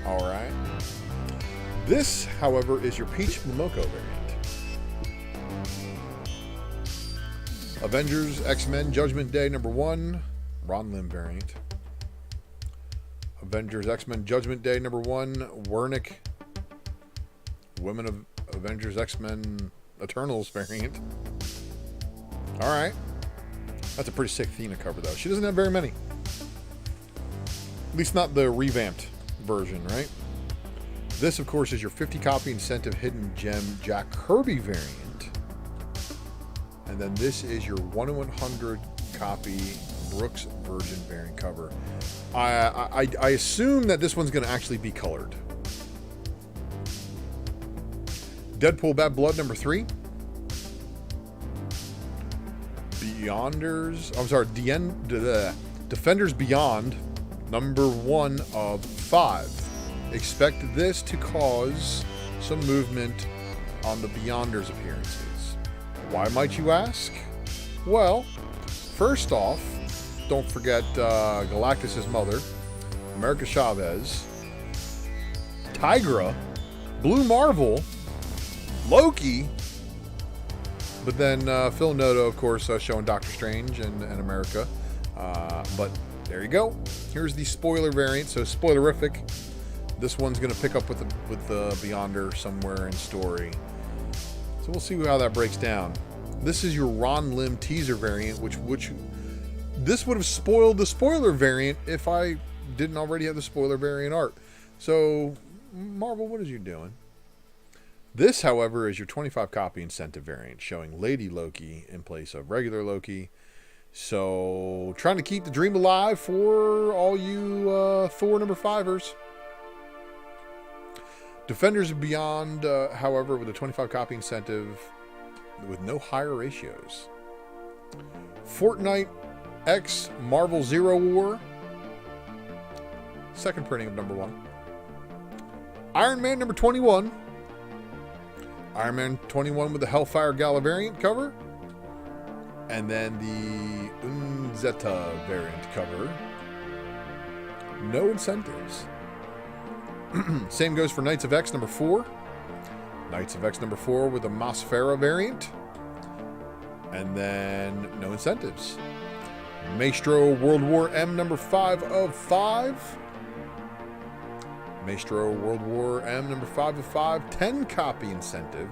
Alright. This, however, is your Peach Momoko variant. Avengers, X-Men, Judgment Day, number 1, Ron Lim variant. Avengers, X-Men, Judgment Day, number 1, Wernick, Women of Avengers, X-Men, Eternals variant. Alright. That's a pretty sick Athena cover, though. She doesn't have very many. At least not the revamped version, right? This, of course, is your 50 copy incentive Hidden Gem Jack Kirby variant. And then this is your 1 in 100 copy Brooks Virgin variant cover. I assume that this one's going to actually be colored. Deadpool Bad Blood number 3. Beyonders. I'm sorry, Defenders Beyond, number 1 of 5. Expect this to cause some movement on the Beyonders appearances. Why might you ask? Well, first off, don't forget Galactus' mother, America Chavez, Tigra, Blue Marvel, Loki, but then Phil Noto, of course, showing Doctor Strange and America. But there you go. Here's the spoiler variant, so spoilerific. This one's going to pick up with the Beyonder somewhere in story. So we'll see how that breaks down. This is your Ron Lim teaser variant, which this would have spoiled the spoiler variant if I didn't already have the spoiler variant art. So, Marvel, what is you doing? This, however, is your 25 copy incentive variant, showing Lady Loki in place of regular Loki. So, trying to keep the dream alive for all you Thor number 5ers. Defenders Beyond, however, with a 25 copy incentive with no higher ratios. Fortnite X Marvel Zero War. Second printing of number 1. Iron Man number 21. Iron Man 21 with the Hellfire Gala variant cover. And then the Unzeta variant cover. No incentives. Same goes for Knights of X number 4. Knights of X number 4 with the Masfera variant. And then no incentives. Maestro World War M number 5 of 5. Maestro World War M number 5 of 5. 10 copy incentive.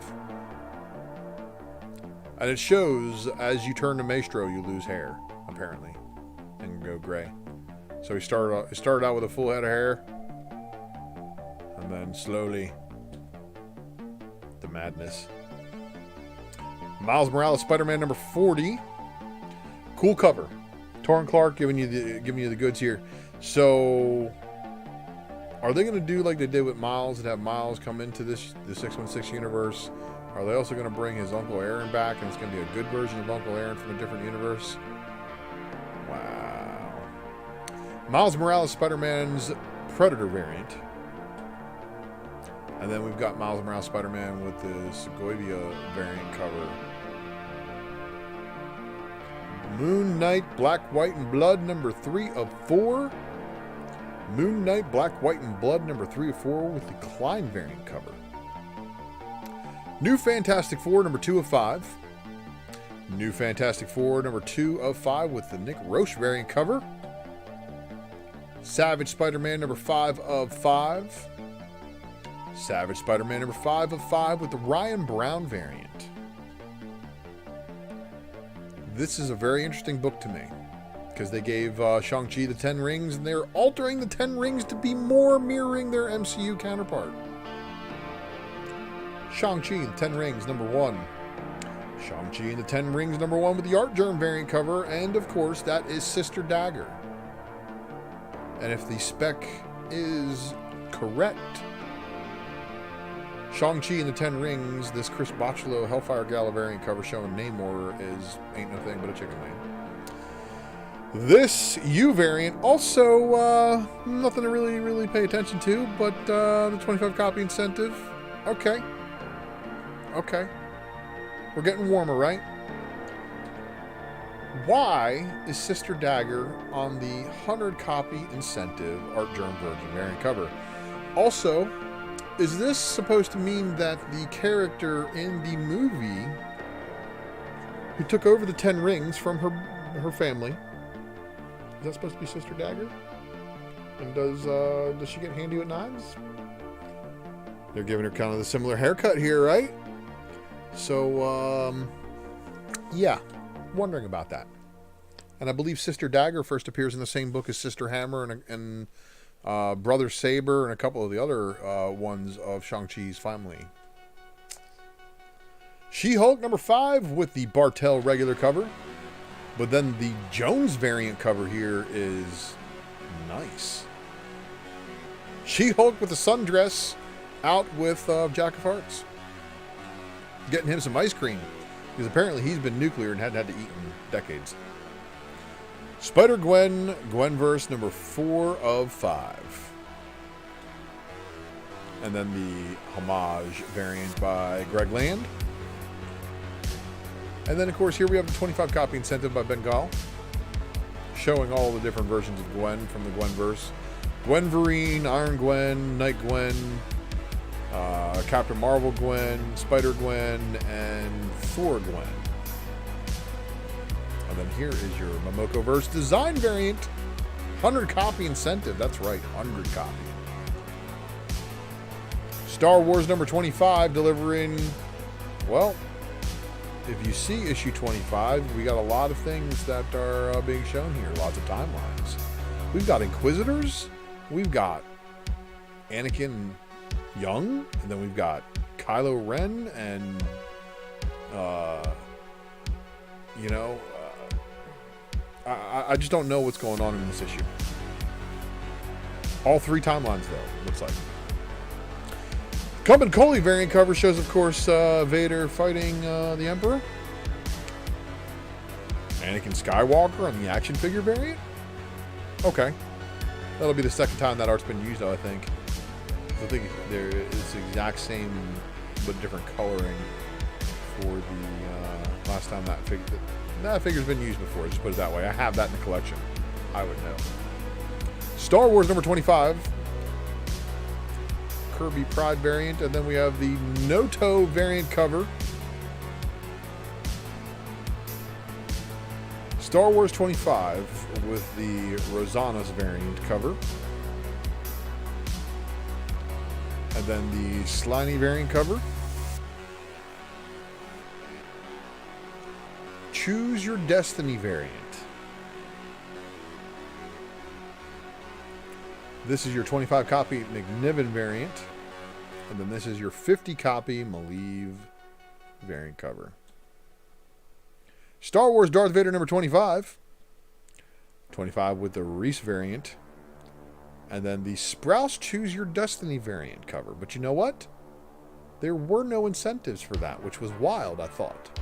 And it shows as you turn to Maestro, you lose hair, apparently, and go gray. So he started out with a full head of hair. And then slowly, the madness. Miles Morales Spider-Man number 40. Cool cover. Torrin Clark giving you the goods here. So, are they going to do like they did with Miles and have Miles come into the 616 universe? Are they also going to bring his Uncle Aaron back, and it's going to be a good version of Uncle Aaron from a different universe? Wow. Miles Morales Spider-Man's Predator variant. And then we've got Miles Morales Spider-Man with the Segovia variant cover. Moon Knight Black, White, and Blood number 3 of 4. Moon Knight Black, White, and Blood number 3 of 4 with the Klein variant cover. New Fantastic Four number 2 of 5. New Fantastic Four number 2 of 5 with the Nick Roche variant cover. Savage Spider-Man number 5 of 5. Savage Spider-Man number 5 of 5 with the Ryan Brown variant. This is a very interesting book to me, because they gave Shang-Chi the 10 rings, and they're altering the 10 rings to be more mirroring their MCU counterpart. Shang-Chi and the 10 rings, number 1. Shang-Chi and the 10 rings, number 1 with the Art Germ variant cover, and of course, that is Sister Dagger. And if the spec is correct, Shang-Chi and the 10 Rings, this Chris Bachalo Hellfire Gala variant cover showing Namor ain't no thing but a chicken wing. This U variant, also nothing to really pay attention to, but the 25 copy incentive, okay. We're getting warmer, right? Why is Sister Dagger on the 100 copy incentive Art Germ Virgin variant cover? Also, is this supposed to mean that the character in the movie who took over the 10 rings from her family, is that supposed to be Sister Dagger? And does she get handy with knives? They're giving her kind of the similar haircut here, right? So, yeah, wondering about that. And I believe Sister Dagger first appears in the same book as Sister Hammer and Brother Saber and a couple of the other ones of Shang-Chi's family. She-Hulk number 5 with the Bartel regular cover. But then the Jones variant cover here is nice. She-Hulk with the sundress out with Jack of Hearts. Getting him some ice cream. Because apparently he's been nuclear and hadn't had to eat in decades. Spider-Gwen, Gwenverse number 4 of 5. And then the homage variant by Greg Land. And then, of course, here we have the 25 copy incentive by Bengal, showing all the different versions of Gwen from the Gwenverse. Gwenverine, Iron Gwen, Night Gwen, Captain Marvel Gwen, Spider-Gwen, and Thor Gwen. And then here is your Momokoverse design variant. 100 copy incentive. That's right, 100 copy. Star Wars number 25 delivering, well, if you see issue 25, we got a lot of things that are being shown here. Lots of timelines. We've got Inquisitors. We've got Anakin Young. And then we've got Kylo Ren and, I just don't know what's going on in this issue. All 3 timelines, though, looks like. Cumbin Coley variant cover shows, of course, Vader fighting the Emperor. Anakin Skywalker on the action figure variant. Okay. That'll be the second time that art's been used, though, I think. I think there is the exact same but different coloring for the last time that figure's been used before. Just put it that way. I have that in the collection. I would know. Star Wars number 25. Kirby Pride variant. And then we have the Noto variant cover. Star Wars 25 with the Rosanna's variant cover. And then the Slimy variant cover. Choose Your Destiny variant. This is your 25 copy McNiven variant. And then this is your 50 copy Malieve variant cover. Star Wars Darth Vader number 25. 25 with the Reese variant. And then the Sprouse Choose Your Destiny variant cover. But you know what? There were no incentives for that, which was wild, I thought.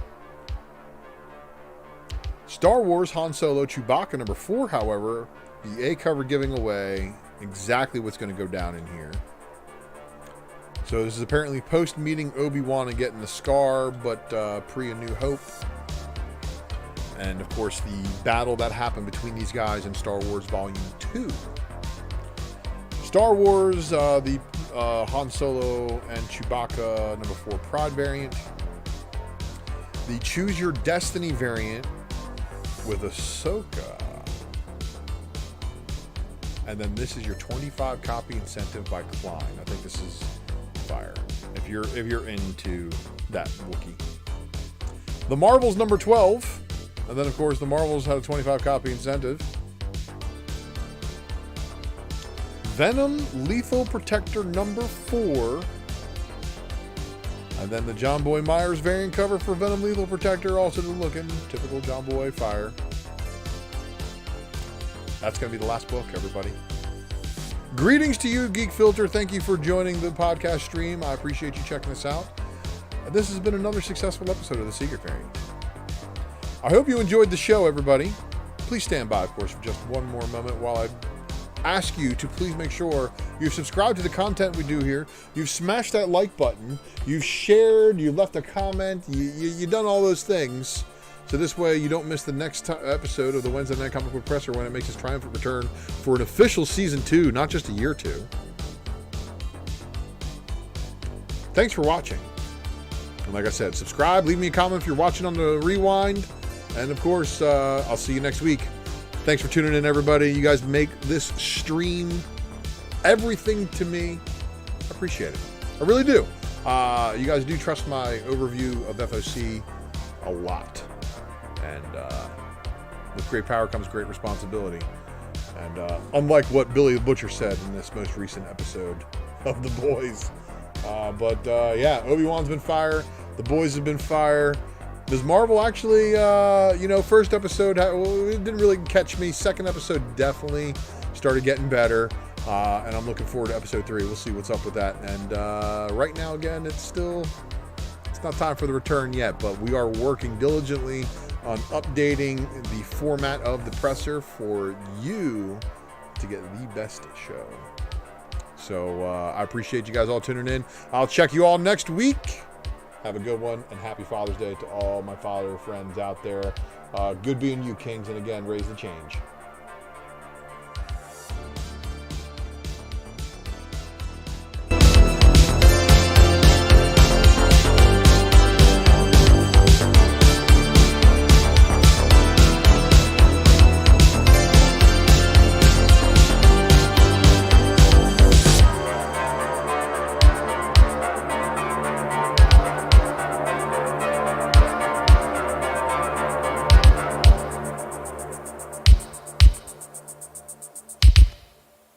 Star Wars Han Solo Chewbacca number 4, however, the A cover giving away exactly what's going to go down in here. So this is apparently post-meeting Obi-Wan and getting the scar, but pre A New Hope. And, of course, the battle that happened between these guys in Star Wars Volume 2. Star Wars, the Han Solo and Chewbacca number 4 Pride variant. The Choose Your Destiny variant with Ahsoka. And then this is your 25 copy incentive by Klein. I think this is fire. If you're into that Wookiee. The Marvels number 12. And then, of course, the Marvels had a 25 copy incentive. Venom Lethal Protector number 4. And then the John Boy Myers variant cover for Venom Lethal Protector, also good looking. Typical John Boy fire. That's going to be the last book, everybody. Greetings to you, Geek Filter. Thank you for joining the podcast stream. I appreciate you checking this out. This has been another successful episode of The Secret Variant. I hope you enjoyed the show, everybody. Please stand by, of course, for just one more moment while I ask you to please make sure you've subscribed to the content we do here. You've smashed that like button. You've shared. You left a comment. You've done all those things. So this way you don't miss the next episode of the Wednesday Night Comic Book Presser when it makes its triumphant return for an official Season 2, not just a year 2. Thanks for watching. And like I said, subscribe. Leave me a comment if you're watching on the rewind. And of course, I'll see you next week. Thanks for tuning in, everybody. You guys make this stream everything to me. I appreciate it. I really do. You guys do trust my overview of FOC a lot. And with great power comes great responsibility. And unlike what Billy the Butcher said in this most recent episode of The Boys. Yeah, Obi-Wan's been fire. The Boys have been fire. Does Marvel actually, first episode, it didn't really catch me. Second episode definitely started getting better. And I'm looking forward to episode 3. We'll see what's up with that. And right now, again, it's still It's not time for the return yet, but we are working diligently on updating the format of the presser for you to get the best show. So I appreciate you guys all tuning in. I'll check you all next week. Have a good one, and happy Father's Day to all my father friends out there. Good being you, Kings, and again, raise the change.